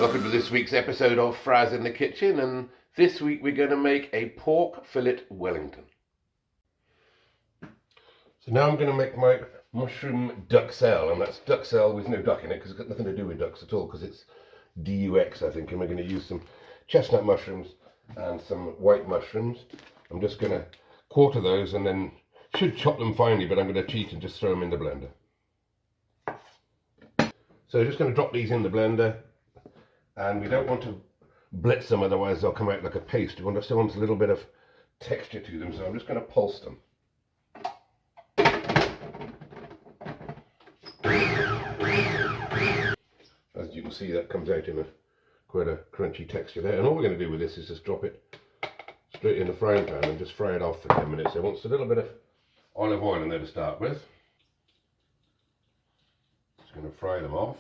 Welcome to this week's episode of Fraz in the Kitchen, and this week we're going to make a pork fillet Wellington. So now I'm going to make my mushroom duxelle, and that's duxelle with no duck in it because it's got nothing to do with ducks at all, because it's DUX I think, and we're going to use some chestnut mushrooms and some white mushrooms. I'm just going to quarter those and then should chop them finely, but I'm going to cheat and just throw them in the blender. So I'm just going to drop these in the blender, and we don't want to blitz them, otherwise they'll come out like a paste. We still want a little bit of texture to them, so I'm just going to pulse them. As you can see, that comes out in quite a crunchy texture there, and all we're going to do with this is just drop it straight in the frying pan and just fry it off for 10 minutes. So I want a little bit of olive oil in there to start with. Just going to fry them off,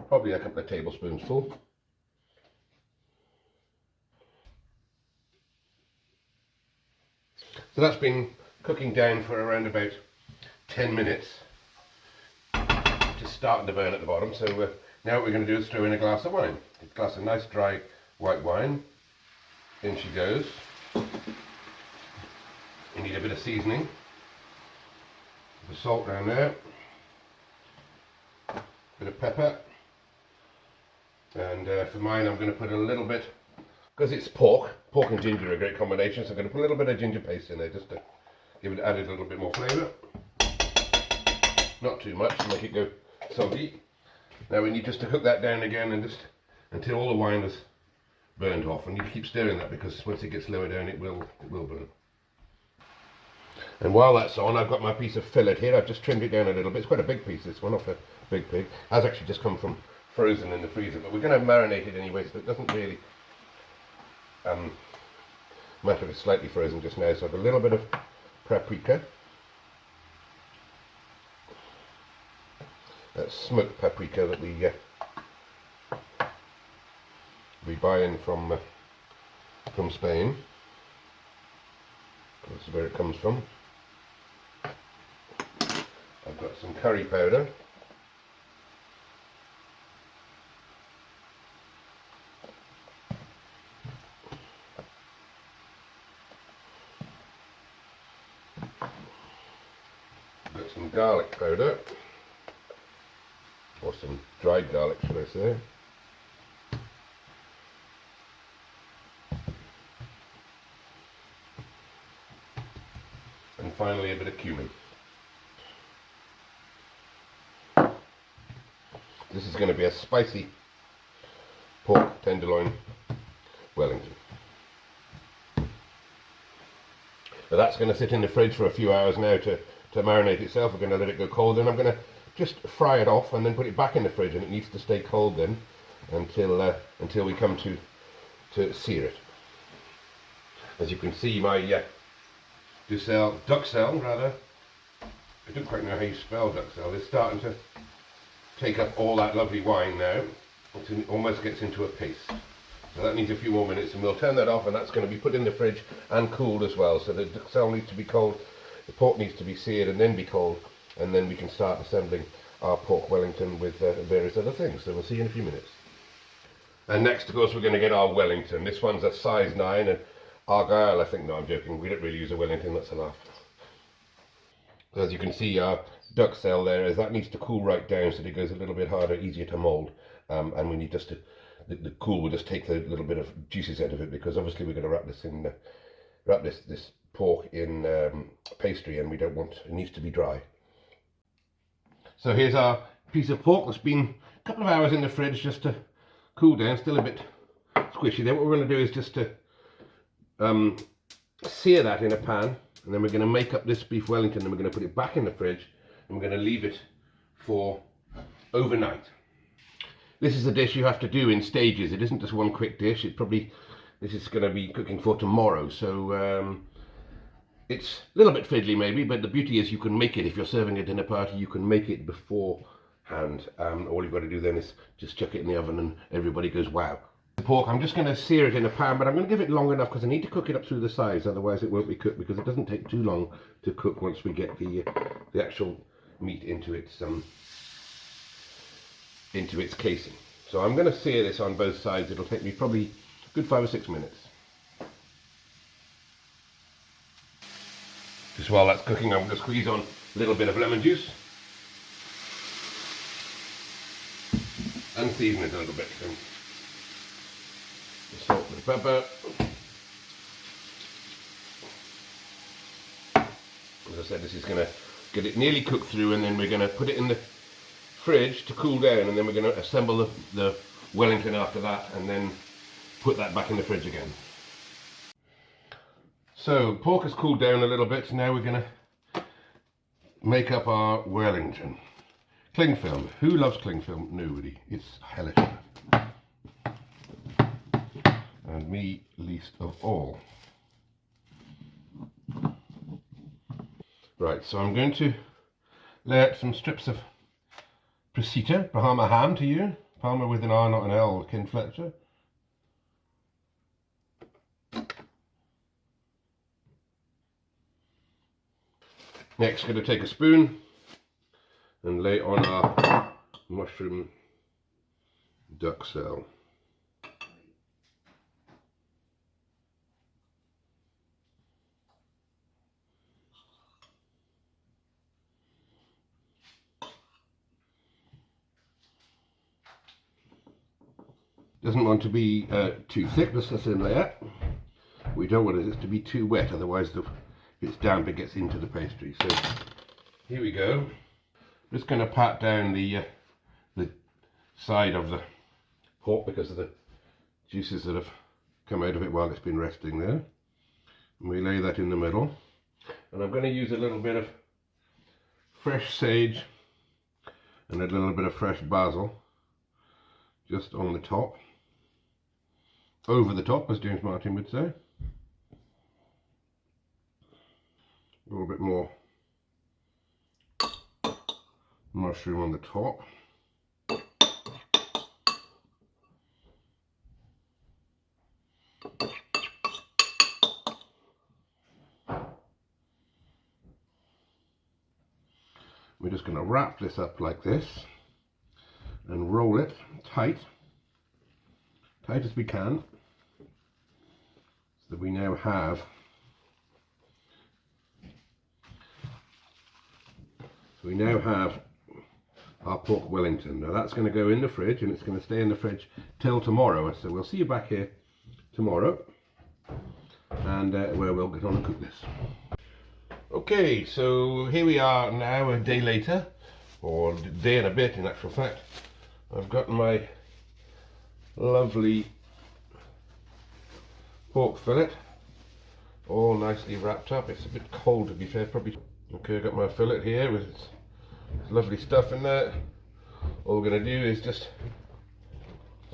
probably a couple of tablespoons full. So that's been cooking down for around about 10 minutes. Just starting to burn at the bottom. So now what we're going to do is throw in a glass of wine. A glass of nice dry white wine. In she goes. You need a bit of seasoning. The salt down there. Bit of pepper. And for mine I'm going to put a little bit, because it's pork and ginger are a great combination, so I'm going to put a little bit of ginger paste in there just to add a little bit more flavour. Not too much to make it go soggy. Now we need just to cook that down again and just until all the wine is burned off. And you keep stirring that because once it gets lower down it will burn. And while that's on, I've got my piece of fillet here. I've just trimmed it down a little bit. It's quite a big piece, this one, off a big pig. It has actually just come from frozen in the freezer, but we're going to marinate it anyway, so it doesn't really matter if it's slightly frozen just now. So I've got a little bit of paprika. That's smoked paprika that we buy in from Spain. That's where it comes from. I've got some curry powder. I've got some garlic powder. Or some dried garlic, should I say. And finally a bit of cumin. This is going to be a spicy pork tenderloin Wellington. But that's going to sit in the fridge for a few hours now to marinate itself. We're going to let it go cold, and I'm going to just fry it off and then put it back in the fridge, and it needs to stay cold then until we come to sear it. As you can see, my duxelle rather, I don't quite know how you spell duxelle, is starting to take up all that lovely wine now. It almost gets into a paste. So that needs a few more minutes, and we'll turn that off, and that's going to be put in the fridge and cooled as well. So the duxelle needs to be cold, the pork needs to be seared and then be cold, and then we can start assembling our pork Wellington with various other things. So we'll see you in a few minutes. And next, of course, we're going to get our Wellington. This one's a size 9, and Argyle, I think. No, I'm joking. We don't really use a Wellington. That's a laugh. So as you can see, our duxelle there that needs to cool right down so that it goes a little bit harder, easier to mould. And we need just to the cool will just take the little bit of juices out of it, because obviously we're going to wrap this pork in pastry, and we don't want it needs to be dry. So here's our piece of pork that's been a couple of hours in the fridge just to cool down, still a bit squishy. Then what we're going to do is just to sear that in a pan, and then we're going to make up this beef Wellington, and we're going to put it back in the fridge, and we're going to leave it for overnight. This is a dish you have to do in stages. It isn't just one quick dish. This is going to be cooking for tomorrow, so it's a little bit fiddly maybe, but the beauty is you can make it. If you're serving a dinner party, you can make it beforehand. All you've got to do then is just chuck it in the oven and everybody goes, wow. The pork, I'm just going to sear it in a pan, but I'm going to give it long enough because I need to cook it up through the sides, otherwise it won't be cooked, because it doesn't take too long to cook once we get the actual meat into its casing. So I'm going to sear this on both sides. It'll take me probably a good 5 or 6 minutes. Just while that's cooking, I'm going to squeeze on a little bit of lemon juice and season it a little bit. So the salt and pepper. As I said, this is going to get it nearly cooked through, and then we're going to put it in the fridge to cool down, and then we're going to assemble the Wellington after that, and then put that back in the fridge again. So pork has cooled down a little bit. Now we're going to make up our Wellington. Cling film. Who loves cling film? Nobody. It's hellish. And me least of all. Right, so I'm going to lay out some strips of prosciutto, Parma ham to you. Parma with an R, not an L, Ken Fletcher. Next, going to take a spoon and lay on our mushroom duxelle. Doesn't want to be too thick, just as in there. We don't want it to be too wet, otherwise if it's damp it gets into the pastry. So here we go. I'm just going to pat down the side of the pork because of the juices that have come out of it while it's been resting there. And we lay that in the middle. And I'm going to use a little bit of fresh sage and a little bit of fresh basil just on the top. Over the top, as James Martin would say. A little bit more mushroom on the top. We're just going to wrap this up like this and roll it tight as we can, so that we now have our pork Wellington. Now that's going to go in the fridge, and it's going to stay in the fridge till tomorrow. So we'll see you back here tomorrow, and where we'll get on and cook this. Okay, so here we are now, a day later, or a day and a bit in actual fact. I've got my lovely pork fillet all nicely wrapped up. It's a bit cold to be fair, probably. Okay, I've got my fillet here with its lovely stuff in there. All we're going to do is just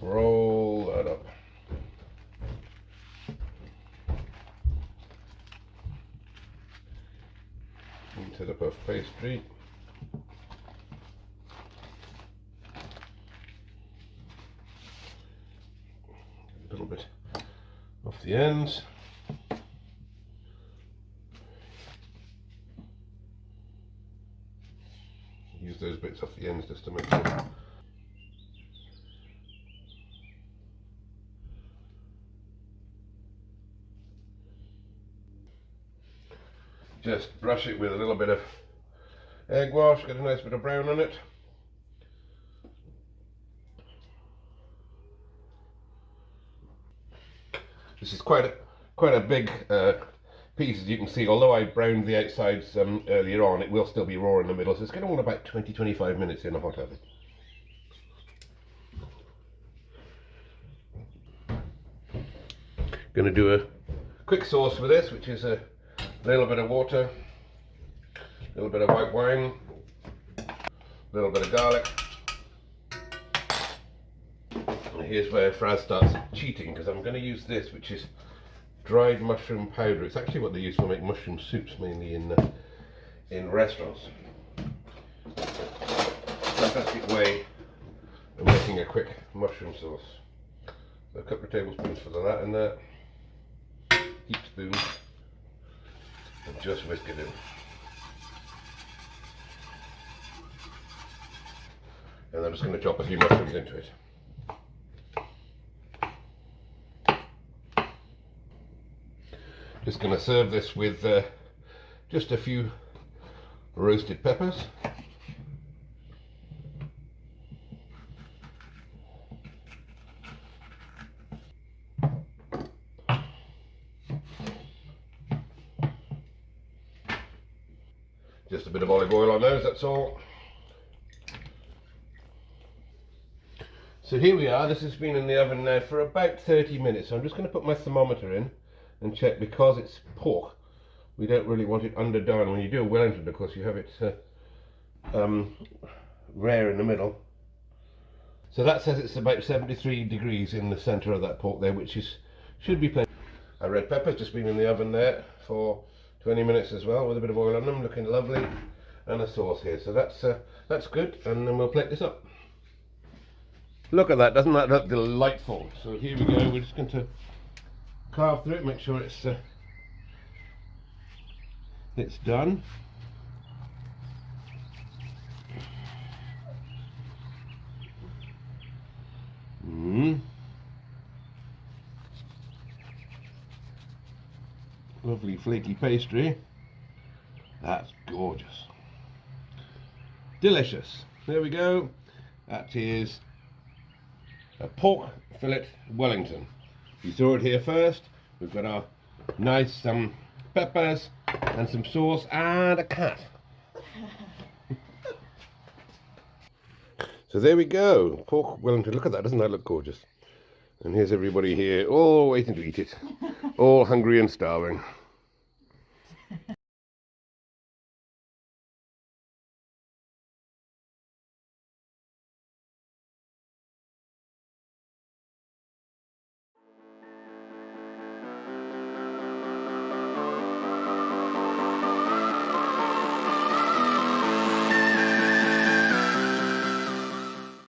roll that up. Into the puff pastry. A little bit off the ends. Use those bits off the ends just to make sure. Just brush it with a little bit of egg wash, get a nice bit of brown on it. This is quite a big piece, as you can see. Although I browned the outsides earlier on, it will still be raw in the middle, so it's going to want about 20-25 minutes in a hot oven. Going to do a quick sauce with this, which is a little bit of water, a little bit of white wine, a little bit of garlic. And here's where Fraz starts cheating, because I'm going to use this, which is dried mushroom powder. It's actually what they use to make mushroom soups, mainly in restaurants. Fantastic way of making a quick mushroom sauce. So a couple of tablespoons for that in there, teaspoon, and just whisk it in. And I'm just going to chop a few mushrooms into it. Just going to serve this with just a few roasted peppers. Just a bit of olive oil on those, that's all. So here we are, this has been in the oven now for about 30 minutes. So I'm just going to put my thermometer in and check, because it's pork. We don't really want it underdone. When you do a Wellington, of course, you have it rare in the middle. So that says it's about 73 degrees in the centre of that pork there, which should be plenty. Our red pepper's just been in the oven there for 20 minutes as well, with a bit of oil on them, looking lovely, and a sauce here. So that's good, and then we'll plate this up. Look at that, doesn't that look delightful? So here we go, we're just going to carve through it, make sure it's done. Lovely flaky pastry. That's gorgeous. Delicious. There we go. That is a pork fillet Wellington. You saw it here first. We've got our nice peppers and some sauce and a cat. So there we go. Pork Wellington. Look at that. Doesn't that look gorgeous? And here's everybody here, all waiting to eat it. All hungry and starving.